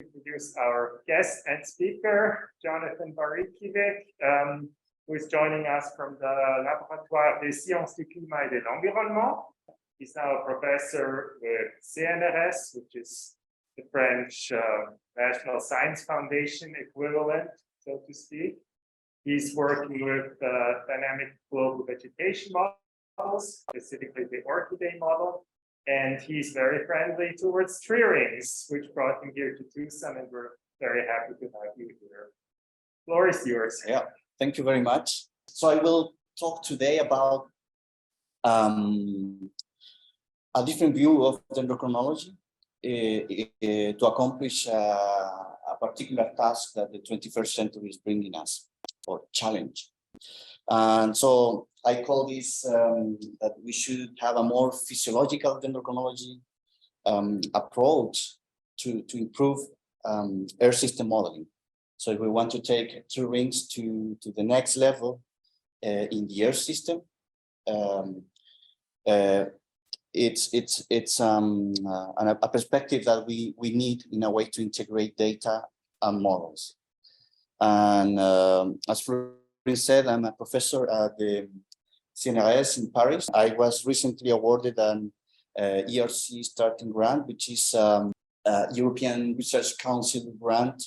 Introduce our guest and speaker, Jonathan Barikiewicz, who is joining us from the Laboratoire des Sciences du Climat et de l'Environnement. He's now a professor with CNRS, which is the French National Science Foundation equivalent, so to speak. He's working with dynamic global vegetation models, specifically the orchidea model. And he's very friendly towards tree rings, which brought him here to Tucson, and we're very happy to have you here. The floor is yours. Yeah, thank you very much. So I will talk today about a different view of dendrochronology to accomplish a particular task that the 21st century is bringing us, or challenge. And so I call this that we should have a more physiological dendrochronology approach to improve Earth system modeling. So if we want to take tree rings to the next level in the Earth system, it's a perspective that we need in a way to integrate data and models. And as Florence said, I'm a professor at the CNRS in Paris. I was recently awarded an ERC starting grant, which is a European Research Council grant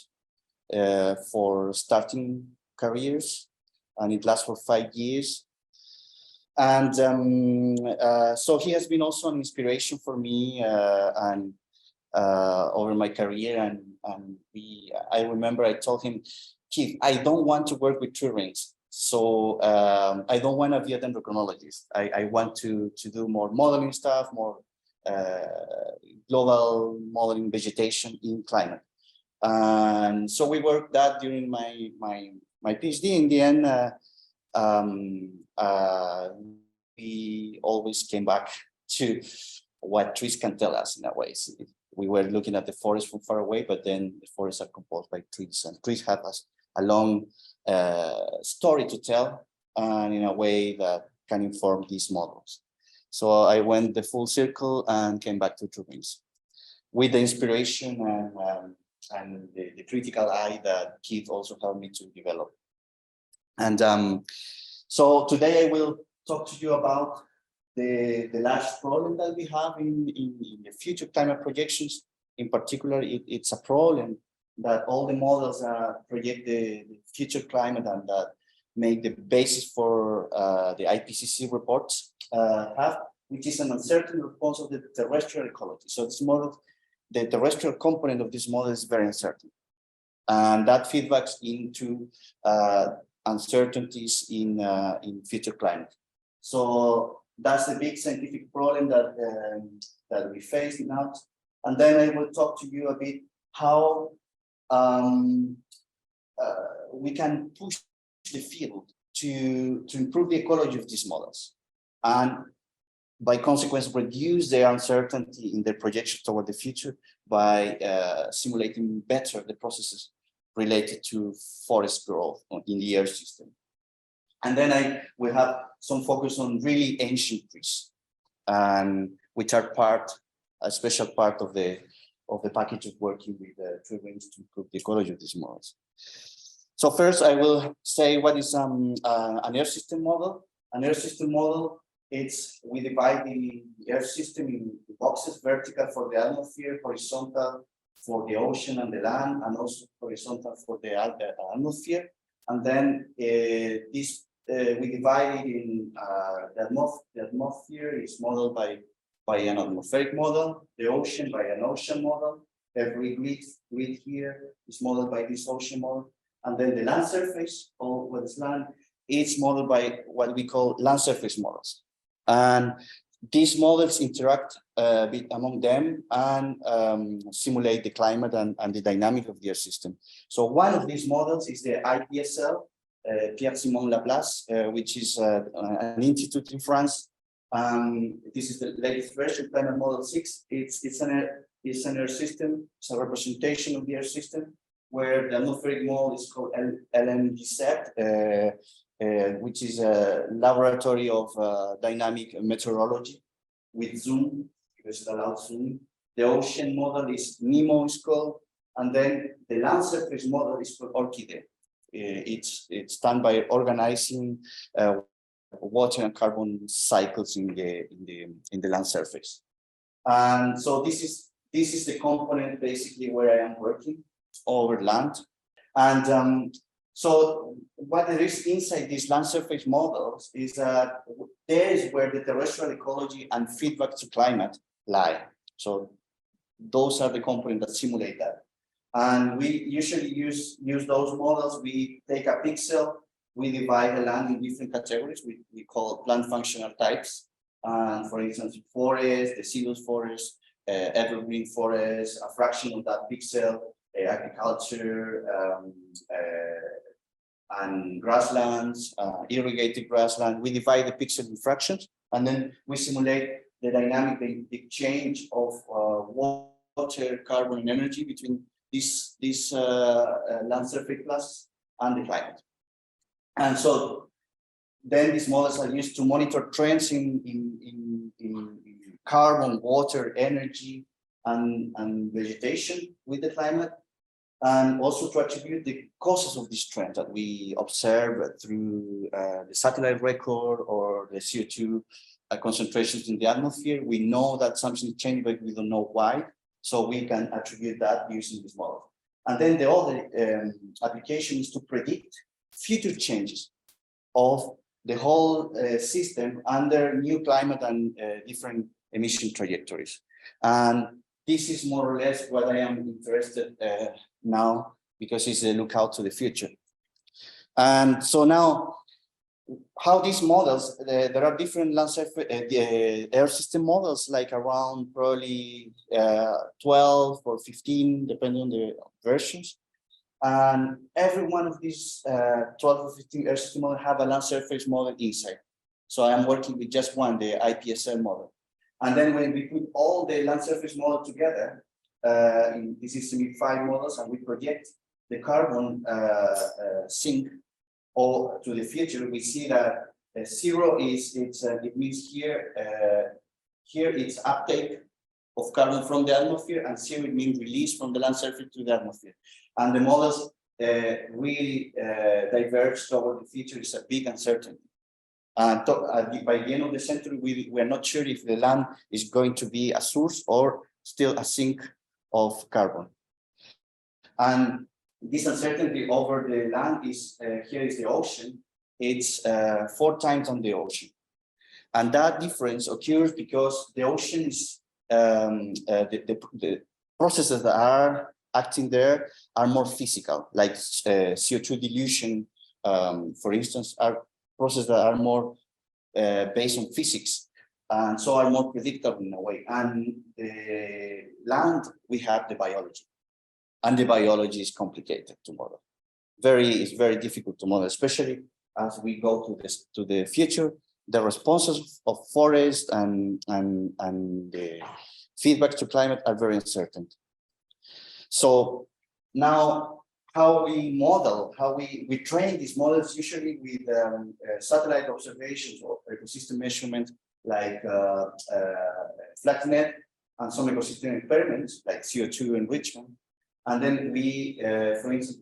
for starting careers, and it lasts for 5 years. And so he has been also an inspiration for me and over my career. And I remember I told him, Keith, I don't want to work with tree rings. So I don't want to be a dendrochronologist. I want to do more modeling stuff, more global modeling vegetation in climate. And so we worked that during my PhD. In the end, we always came back to what trees can tell us in a way. So we were looking at the forest from far away, but then the forests are composed by trees, and trees have a long story to tell, and in a way that can inform these models. So I went the full circle and came back to tree rings with the inspiration and the critical eye that Keith also helped me to develop. And so today I will talk to you about the large problem that we have in the future climate projections. In particular, it's a problem that all the models project the future climate and that make the basis for the IPCC reports have, which is an uncertain response of the terrestrial ecology. So this model, the terrestrial component of this model is very uncertain. And that feedbacks into uncertainties in future climate. So that's the big scientific problem that we face now. And then I will talk to you a bit how we can push the field to improve the ecology of these models, and by consequence reduce their uncertainty in their projection toward the future by simulating better the processes related to forest growth in the Earth system. And then I will have some focus on really ancient trees, and which are a special part of the package of working with tree rings to improve the ecology of these models. So first, I will say what is an Earth system model. An Earth system model, we divide the Earth system in boxes: vertical for the atmosphere, horizontal for the ocean and the land, and also horizontal for the atmosphere. And then we divide it in the atmosphere is modeled by an atmospheric model, the ocean by an ocean model. Every grid here is modeled by this ocean model. And then the land surface, or what is land, is modeled by what we call land surface models. And these models interact a bit among them and simulate the climate and the dynamic of the Earth system. So one of these models is the IPSL, Pierre-Simon Laplace, which is an institute in France. This is the latest version, Climate Model 6. It's an Earth system. It's a representation of the Earth system, where the atmospheric model is called LMDSET, which is a laboratory of dynamic meteorology with zoom, because it allows zoom. The ocean model is NEMO, is called, And then the land surface model is for Orchidea. It's done by organizing water and carbon cycles in the land surface. And so this is the component basically where I am working over land. And so what there is inside these land surface models is that there is where the terrestrial ecology and feedback to climate lie. So those are the components that simulate that. And we usually use those models. We take a pixel, we divide the land in different categories. We call plant functional types. And for instance, forest, deciduous forest, evergreen forest, a fraction of that pixel, agriculture, and grasslands, irrigated grassland. We divide the pixel in fractions, and then we simulate the dynamic, the change of water, carbon, and energy between these land surface classes and the climate. And so then these models are used to monitor trends in carbon, water, energy, and vegetation with the climate, and also to attribute the causes of this trend that we observe through the satellite record or the CO2 concentrations in the atmosphere. We know that something changed, but we don't know why. So we can attribute that using this model. And then the other application is to predict future changes of the whole system under new climate and different emission trajectories. And this is more or less what I am interested now, because it's a look out to the future. And so now, how these models, there are different land surface, air system models, like around probably 12 or 15, depending on the versions. And every one of these 12 or 15 air system models have a land surface model inside. So I am working with just one, the IPSL model. And then when we put all the land surface model together, this is 5 models, and we project the carbon sink or to the future, we see that 0 is it means here it's uptake of carbon from the atmosphere, and 0 it means release from the land surface to the atmosphere. And the models really diverge toward the future. Is a big uncertainty. And by the end of the century, we are not sure if the land is going to be a source or still a sink of carbon. And this uncertainty over the land is, here is the ocean. It's 4 times on the ocean. And that difference occurs because the ocean is, the processes that are acting there are more physical, like CO2 dilution, for instance, are processes that are more based on physics, and so are more predictable in a way. And the land, we have the biology. And the biology is complicated to model. It's very difficult to model, especially as we go to the future. The responses of forest and the feedback to climate are very uncertain. So now, how we model, how we train these models, usually with satellite observations or ecosystem measurement, like FlatNet, and some ecosystem experiments like CO2 enrichment. And then we, for instance,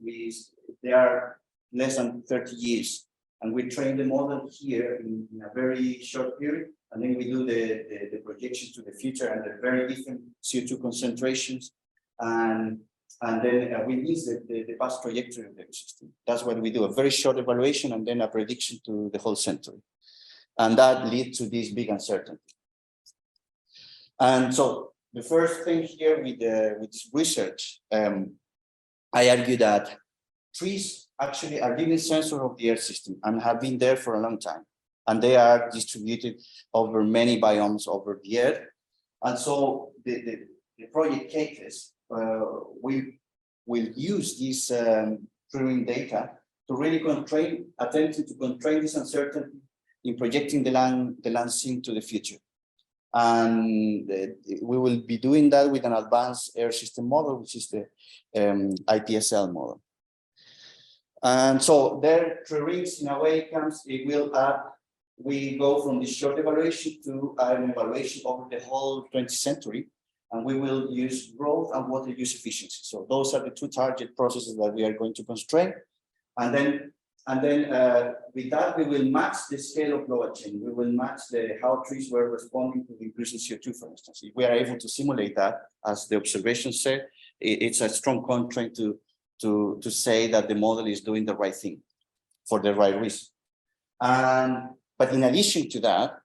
they are less than 30 years, and we train the model here in a very short period, and then we do the projections to the future and the very different CO2 concentrations, and then we use the past trajectory of the ecosystem. That's what we do, a very short evaluation and then a prediction to the whole century. And that leads to this big uncertainty. And so the first thing here with research, I argue that trees actually are living sensors of the Earth system and have been there for a long time. And they are distributed over many biomes over the Earth. And so the project CATES will use this tree data to really attempting to constrain this uncertainty in projecting the land sink to the future. And we will be doing that with an advanced air system model, which is the IPSL model. And so there, tree rings in a way we go from this short evaluation to an evaluation over the whole 20th century. and we will use growth and water use efficiency. So those are the two target processes that we are going to constrain. And then with that, we will match the scale of global change. We will match how trees were responding to the increase in CO2, for instance. If we are able to simulate that, as the observation said, it's a strong constraint to say that the model is doing the right thing for the right reason. But in addition to that,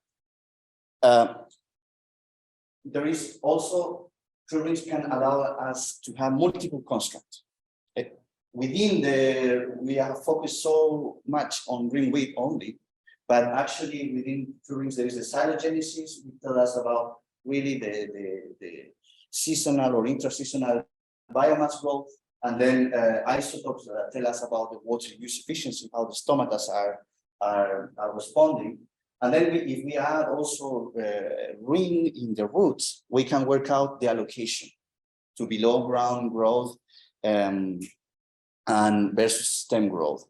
there is also, tree can allow us to have multiple constraints. We have focused so much on ring width only, but actually within tree there is the phylogenesis, which tell us about really the seasonal or intra-seasonal biomass growth, and then isotopes that tell us about the water use efficiency, how the stomata are responding. And then if we add also ring in the roots, we can work out the allocation to below ground growth and versus stem growth.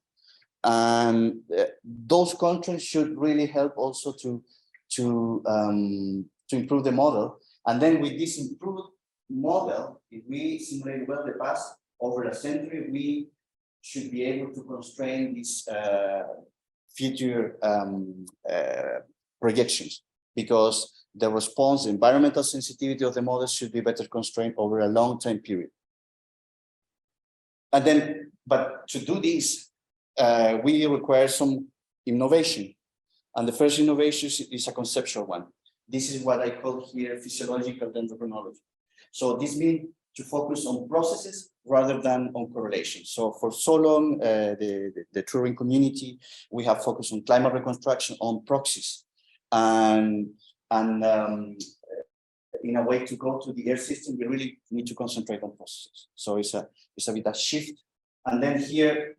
And those constraints should really help also to improve the model. And then with this improved model, if we simulate well the past over a century, we should be able to constrain these future projections, because the response, environmental sensitivity of the model should be better constrained over a long time period. And then, but to do this, we require some innovation. And the first innovation is a conceptual one. This is what I call here physiological dendrochronology. So this means to focus on processes rather than on correlation. So for so long, the Turing community, we have focused on climate reconstruction, on proxies, and in a way to go to the air system, we really need to concentrate on processes. So it's a bit of shift. And then here,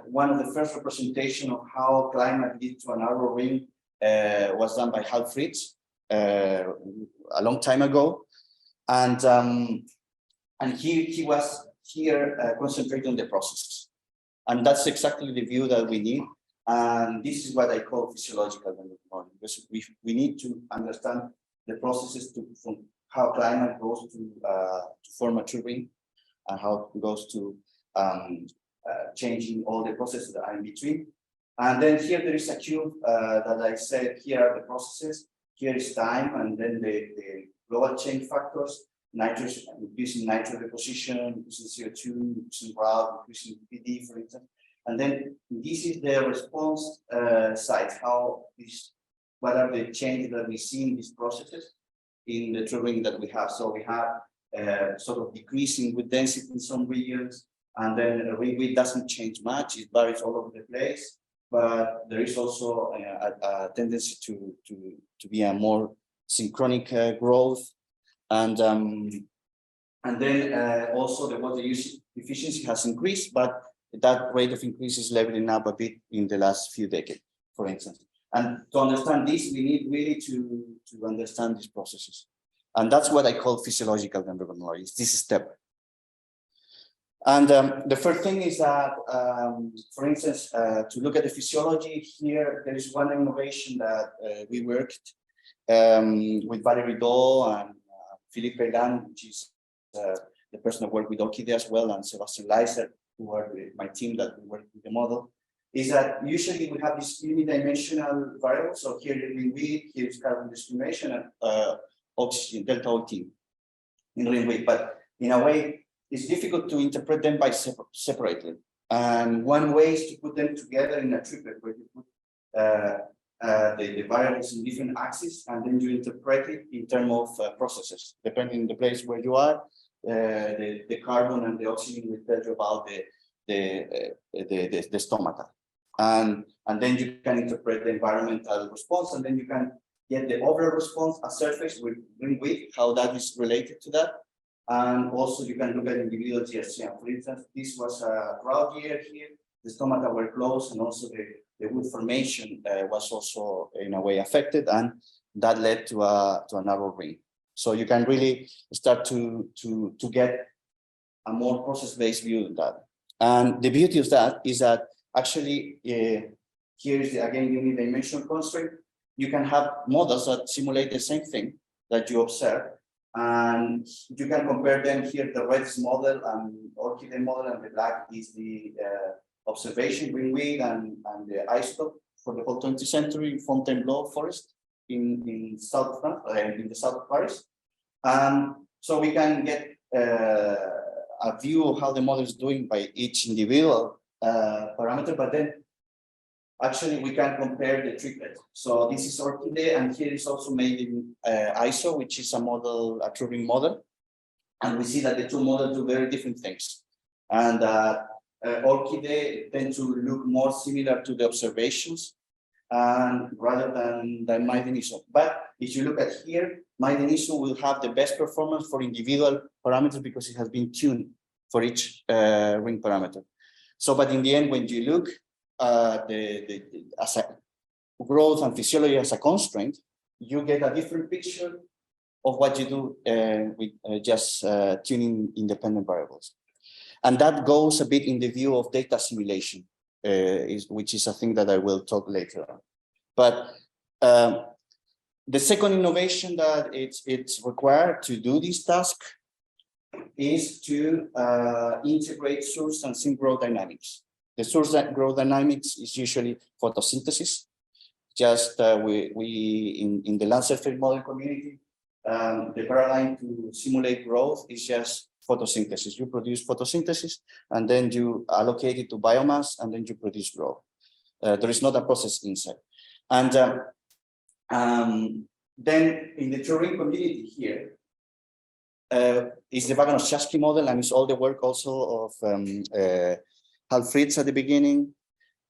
one of the first representation of how climate lead to a narrow ring was done by Hal Fritz a long time ago. And he was here concentrating on the processes. And that's exactly the view that we need. And this is what I call physiological dendrochronology, because we need to understand the processes from how climate goes to form a true ring, and how it goes to changing all the processes that are in between. And then here there is a cube that I said, here are the processes, here is time, and then the global change factors, nitrogen, increasing nitrogen deposition, increasing CO2, increasing route, increasing PD, for instance. And then this is the response side, what are the changes that we see in these processes in the true ring that we have. So we have sort of decreasing with density in some regions, and then the ring width doesn't change much, it varies all over the place, but there is also a tendency to be a more synchronic growth. And then also the water use efficiency has increased, but that rate of increase is leveling up a bit in the last few decades, for instance. And to understand this, we need really to understand these processes. And that's what I call physiological dendrochronology, this step. And the first thing is that, for instance, to look at the physiology here, there is one innovation that we worked with Valérie Daud and Philippe Perlan, which is the person that worked with Orchidea as well, and Sebastian Leiser, who are my team that we work with the model, is that usually we have these unidimensional variables. So here is ring width, here is carbon discrimination, and oxygen, delta OT in ring width. But in a way, it's difficult to interpret them by separately. And one way is to put them together in a triplet, where you put the variables in different axes, and then you interpret it in terms of processes. Depending on the place where you are, the carbon and the oxygen will tell you about the stomata. And then you can interpret the environmental response, and then you can get the overall response, a surface with ring width, how that is related to that. And also you can look at individual GSM. For instance, this was a drought year here, the stomata were close, and also the wood formation was also in a way affected, and that led to a narrow ring. So you can really start to get a more process-based view of that. And the beauty of that is that actually here is again unidimensional constraint. You can have models that simulate the same thing that you observe, And you can compare them here. The red is model and orchid model, and the black is the observation ringweed and the isotope for the whole 20th century Fontainebleau forest in south of France, in the south of Paris. So we can get a view of how the model is doing by each individual parameter, but then actually we can compare the triplet. So this is Orchidea, and here is also made in ISO, which is a model, a Turing model. And we see that the two models do very different things. And Orchidea tend to look more similar to the observations and rather than Maiden-ISO. But if you look at here, Maiden-ISO will have the best performance for individual parameters because it has been tuned for each ring parameter. So, but in the end, when you look as a growth and physiology as a constraint, you get a different picture of what you do with just tuning independent variables. And that goes a bit in the view of data assimilation, which is a thing that I will talk later on. But the second innovation that it's required to do this task is to integrate source and sink growth dynamics. The source growth dynamics is usually photosynthesis. Just we in the land surface model community, the paradigm to simulate growth is just photosynthesis. You produce photosynthesis and then you allocate it to biomass and then you produce growth. There is not a process inside. And then in the Turing community here is the Vaganov-Chasky model, and it's all the work also of Hal Fritz at the beginning,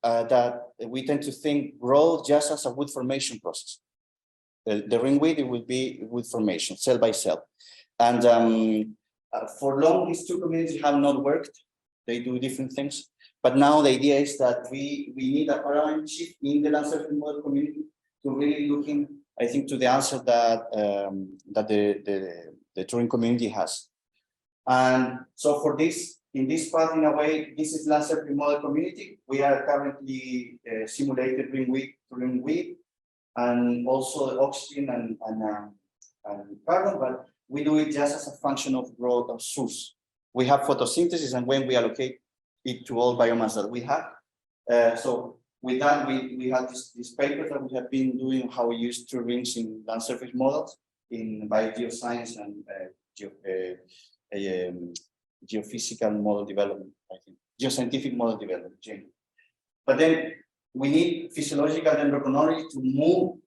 that we tend to think growth just as a wood formation process. The ringweed, it will be wood formation, cell by cell. And for long, these two communities have not worked. They do different things. But now the idea is that we need a paradigm shift in the land surface model community to really looking, I think, to the answer that that the Turing community has. And so for this, in this path, in a way, this is land surface model community. We are currently simulated ringweed, and also oxygen and carbon, but we do it just as a function of growth of source. We have photosynthesis, and when we allocate it to all biomass that we have. So with that, we have this paper that we have been doing how we use two rings in land surface models in biogeoscience and geophysical model development, I think, geoscientific model development. But then we need physiological dendrochronology to move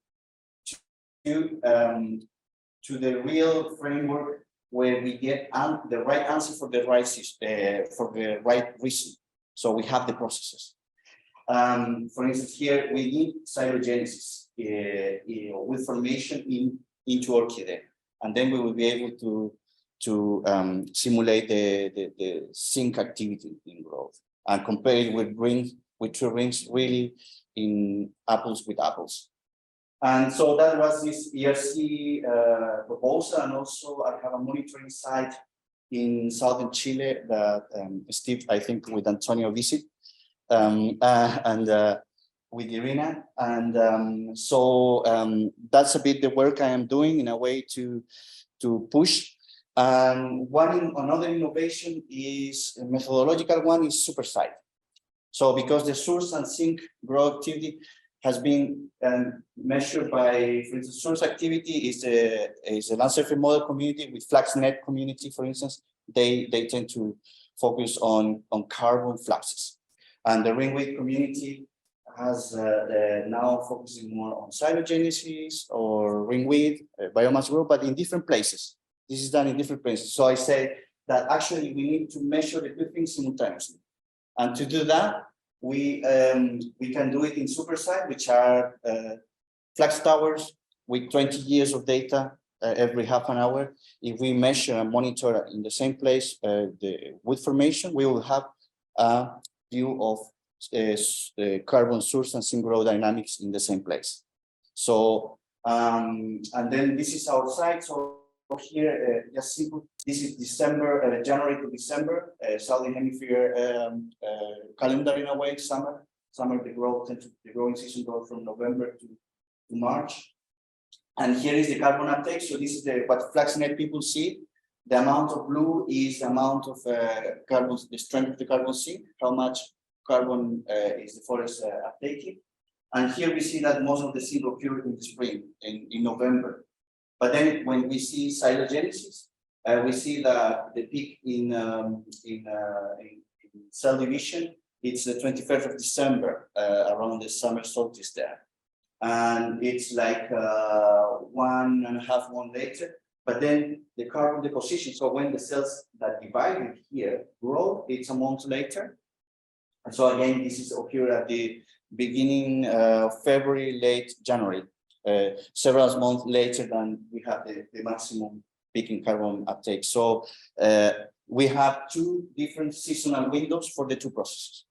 to the real framework where we get the right answer for the right reason. So we have the processes. For instance, here we need cytogenesis with formation into Orchidea, and then we will be able to simulate the sink activity in growth and compare it with two rings really in apples with apples. And so that was this ERC proposal, and also I have a monitoring site in southern Chile that Steve, I think, with Antonio visit, and with Irina, and so that's a bit the work I am doing in a way to push. And another innovation is a methodological one is supersite. So because the source and sink growth activity has been measured by, for instance, source activity is a land surface model community with FluxNet community, for instance. They tend to focus on carbon fluxes. And the ringweed community has now focusing more on cytogenesis or ringweed, biomass growth, but in different places. This is done in different places. So I say that actually we need to measure the two things simultaneously. And to do that, we can do it in supersite, which are flux towers with 20 years of data every half an hour. If we measure and monitor in the same place the wood formation, we will have a view of carbon source and sink growth dynamics in the same place. So, and then this is our site. So here, just simple, this is December, January to December, Southern Hemisphere calendar in a way, summer the growing season goes from November to March. And here is the carbon uptake. So this is what FlaxNet people see. The amount of blue is the amount of carbon, the strength of the carbon sink, how much carbon is the forest uptaking. And here we see that most of the sink occurred in the spring, in November. But then when we see phylogenesis, we see that the peak in cell division, it's the 21st of December, around the summer solstice there. And it's like 1.5 months later. But then the carbon deposition, so when the cells that divided here grow, it's a month later. And so again, this is occurred at the beginning of February, late January, several months later than we have the maximum peak in carbon uptake. So we have two different seasonal windows for the two processes.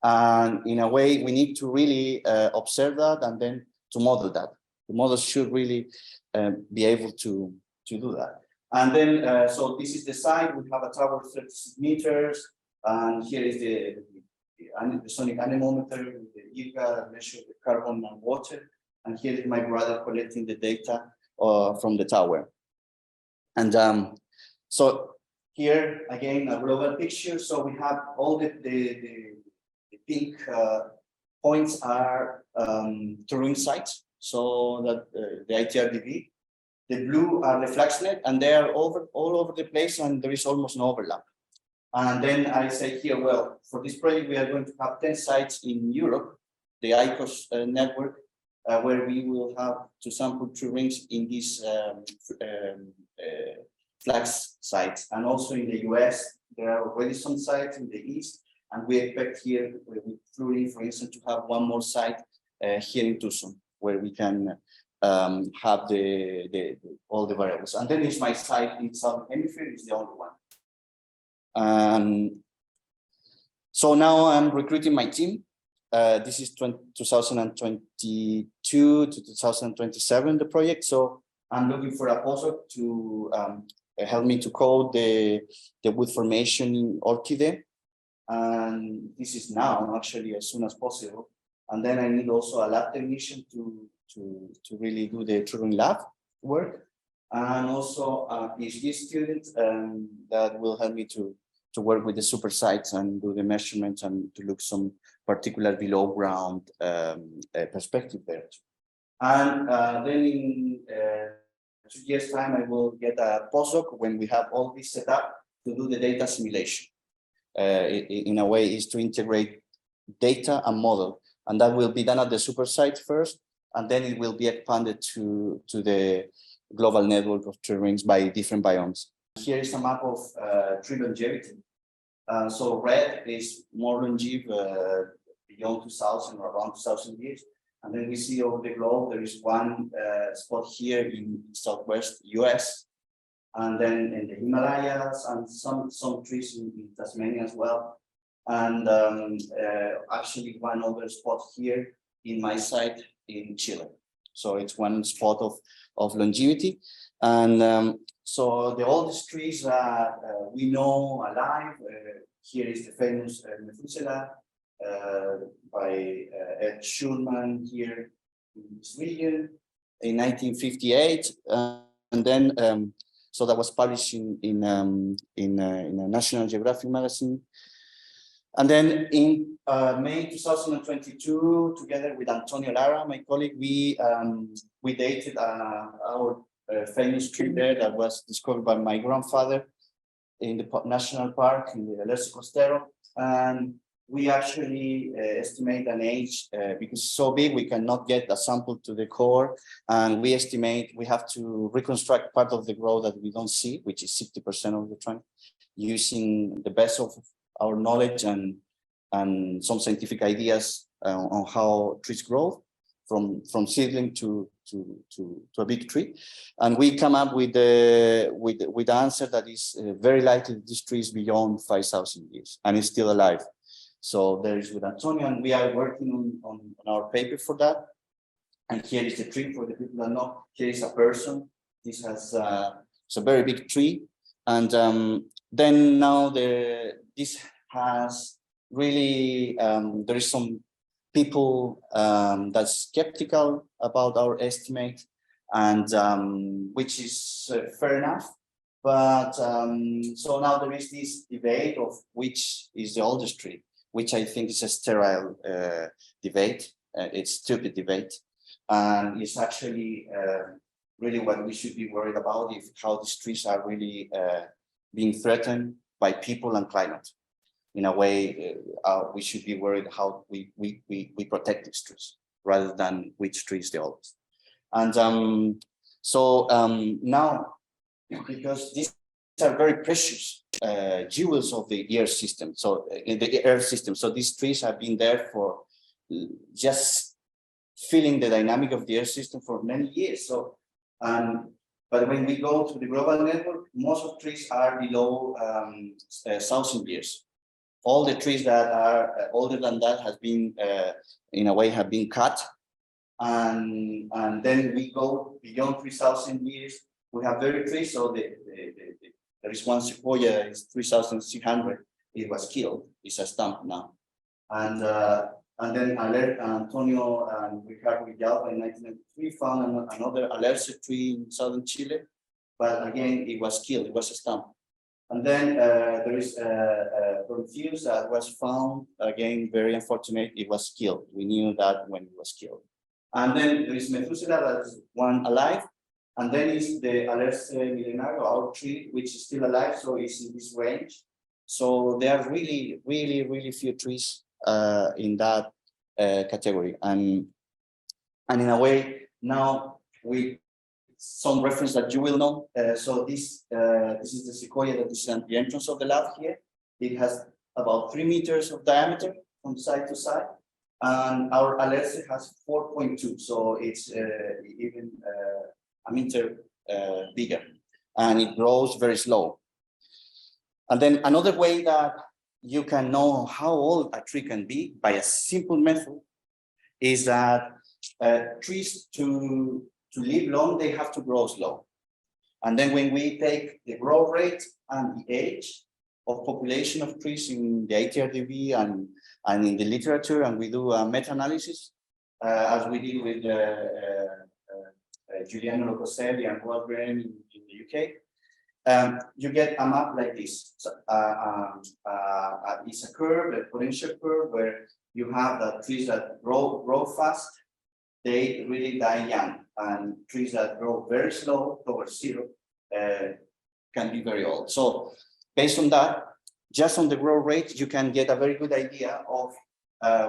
And in a way, we need to really observe that and then to model that. The models should really be able to do that. And then, so this is the site. We have a tower of 36 meters, and here is the sonic anemometer with the IRGA that measures the carbon and water. And here is my brother collecting the data from the tower. And so here again a global picture. So we have all the pink points are terrain sites. So that the ITRDV. The blue are the FlaxNet, and they are all over the place, and there is almost no overlap. And then I say here, well, for this project, we are going to have 10 sites in Europe, the ICOS network, where we will have to sample tree rings in these flax sites. And also in the US, there are already some sites in the East, and we expect here with tree ring, for instance, to have one more site here in Tucson, where we can have all the variables. And then is my site in Southern Hemisphere is the only one. So now I'm recruiting my team. This is 2022 to 2027, the project. So I'm looking for a postdoc to help me to code the wood formation in Orchid. And this is now actually as soon as possible. And then I need also a lab technician to really do the Turing lab work, and also a PhD student that will help me to work with the supersites and do the measurements and to look some particular below ground perspective there. And then in 2 years' time, I will get a postdoc when we have all this set up to do the data simulation. In a way, is to integrate data and model, and that will be done at the supersite first. And then it will be expanded to the global network of tree rings by different biomes. Here is a map of tree longevity. So red is more longevity beyond 2000 or around 2000 years. And then we see over the globe, there is one spot here in Southwest US, and then in the Himalayas, and some trees in Tasmania as well. And actually one other spot here in my site in Chile. So it's one spot of longevity. And so the oldest trees that we know alive, here is the famous Methuselah by Ed Schulman here in this region in 1958. And then, so that was published in a National Geographic magazine. And then in May 2022, together with Antonio Lara, my colleague, we dated our famous tree there that was discovered by my grandfather in the national park in the Alerce Costero. And we actually estimate an age because it's so big, we cannot get a sample to the core. And we estimate we have to reconstruct part of the growth that we don't see, which is 60% of the trunk, using the best of our knowledge and some scientific ideas on how trees grow from seedling to a big tree. And we come up with the answer that is very likely this tree is beyond 5,000 years and is still alive. So there is with Antonio, and we are working on our paper for that. And here is the tree for the people that know. Here is a person. This has it's a very big tree. And then now this has really, there is some people that's skeptical about our estimate. and which is fair enough. But so now there is this debate of which is the oldest tree, which I think is a sterile debate. It's stupid debate, and it's actually really what we should be worried about, if how these trees are really being threatened by people and climate. In a way, we should be worried how we protect these trees rather than which tree is the oldest. And now, because these are very precious jewels of the Earth system. So in the Earth system, so these trees have been there for just feeling the dynamic of the Earth system for many years. So, but when we go to the global network, most of trees are below 1,000 years. All the trees that are older than that has been, in a way, have been cut, and then we go beyond 3,000 years. We have very trees. So there is one sequoia, it's 3,600. It was killed. It's a stump now, and then Antonio and Ricardo Villalba in 1993 found another alerce tree in southern Chile, but again it was killed. It was a stump. And then there is Prometheus that was found, again, very unfortunate, it was killed. We knew that when it was killed. And then there is Methuselah, that is one alive. And then is the Alerce millenario, our tree, which is still alive, so it's in this range. So there are really, really, really few trees in that category. And in a way, now we some reference that you will know. So this is the sequoia that is at the entrance of the lab here. It has about 3 meters of diameter from side to side, and our alerce has 4.2, so it's even a meter bigger, and it grows very slow. And then another way that you can know how old a tree can be by a simple method is that trees to live long, they have to grow slow. And then when we take the growth rate and the age of population of trees in the ATRDB and in the literature, and we do a meta-analysis, as we did with Giuliano Locoselli and Rob Graham in the UK, you get a map like this. So, it's a curve, a potential curve, where you have the trees that grow fast, they really die young, and trees that grow very slow towards zero can be very old. So based on that, just on the growth rate, you can get a very good idea of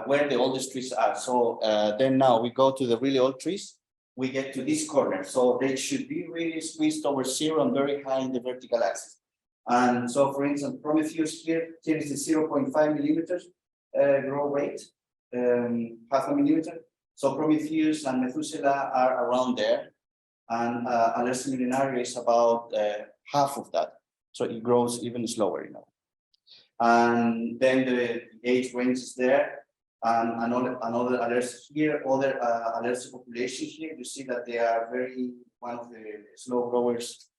where the oldest trees are. So then now we go to the really old trees, we get to this corner. So they should be really squeezed towards zero and very high in the vertical axis. And so for instance, Prometheus here is the 0.5 millimeters growth rate, half a millimeter. So Prometheus and Methuselah are around there, and Alerce millenario is about half of that. So it grows even slower, you know. And then the age range is there, and another Alerce here, other Alerce population here. You see that they are one of the slow growers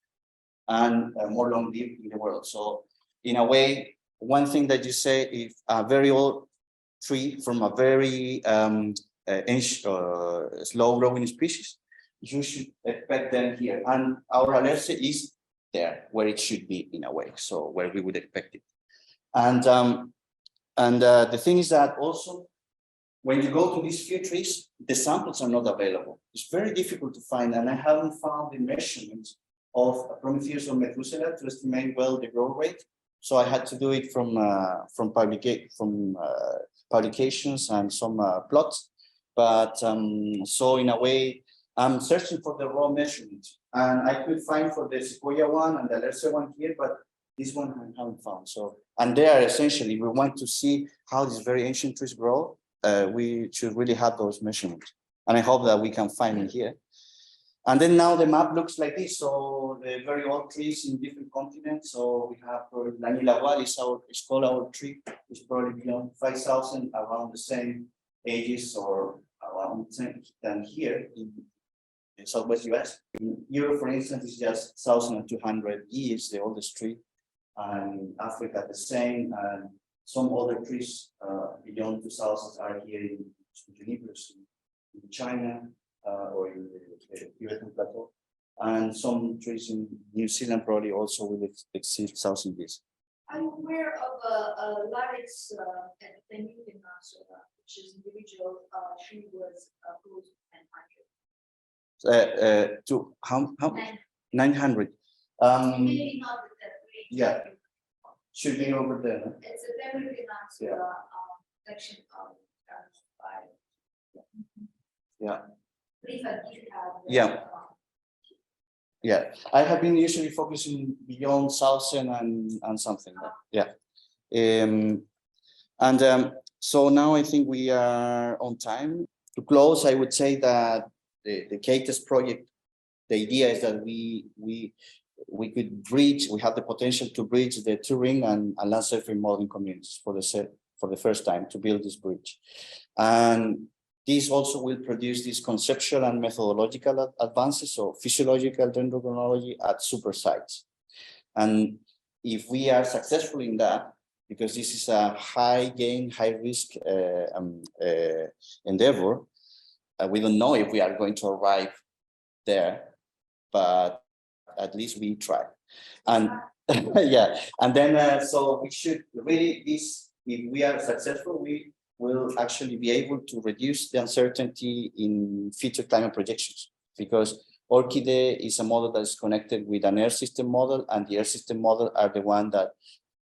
and more long-lived in the world. So in a way, one thing that you say, if a very old tree from a very slow growing species, you should expect them here. And our alerce is there where it should be, in a way, so where we would expect it. And the thing is that also, when you go to these few trees, the samples are not available. It's very difficult to find, and I haven't found the measurements of Prometheus or Methuselah to estimate well the growth rate. So I had to do it from publications and some plots. But so in a way, I'm searching for the raw measurement, and I could find for the Sequoia one and the Alerce one here, but this one I haven't found. So, and they are essentially, we want to see how these very ancient trees grow. We should really have those measurements, and I hope that we can find it here. And then now the map looks like this. So the very old trees in different continents. So we have Lanila is called our tree. It's probably beyond 5,000, around the same ages or around the same than here in Southwest US. In Europe, for instance, is just 1,200 years, the oldest tree. And Africa the same. And some other trees beyond 2,000 are here in junipers in China. or in the Tibetan Plateau. And some trees in New Zealand probably also will exceed 1,000 years. I'm aware of a larynx at the New Peninsula, which is individual tree was close to 900. To how 900. Maybe not at that range. Yeah. Should be over there. Huh? It's a very peninsula section of by. Yeah. If I did have. Yeah. Yeah, I have been usually focusing beyond 1,000 and something. But yeah. So now I think we are on time. To close, I would say that the KTES project, the idea is that we could bridge, we have the potential to bridge the terrain and land surface modeling communities for the first time, to build this bridge. And this also will produce these conceptual and methodological advances, so physiological dendrochronology at supersites. And if we are successful in that, because this is a high gain, high risk endeavor, we don't know if we are going to arrive there, but at least we try. And yeah, and then so we should really, this, if we are successful, we will actually be able to reduce the uncertainty in future climate projections, because ORCIDE is a model that is connected with an air system model, and the air system model are the one that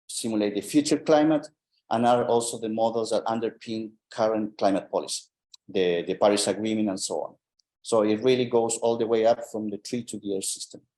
simulate the future climate and are also the models that underpin current climate policy, the Paris Agreement and so on. So it really goes all the way up from the tree to the air system.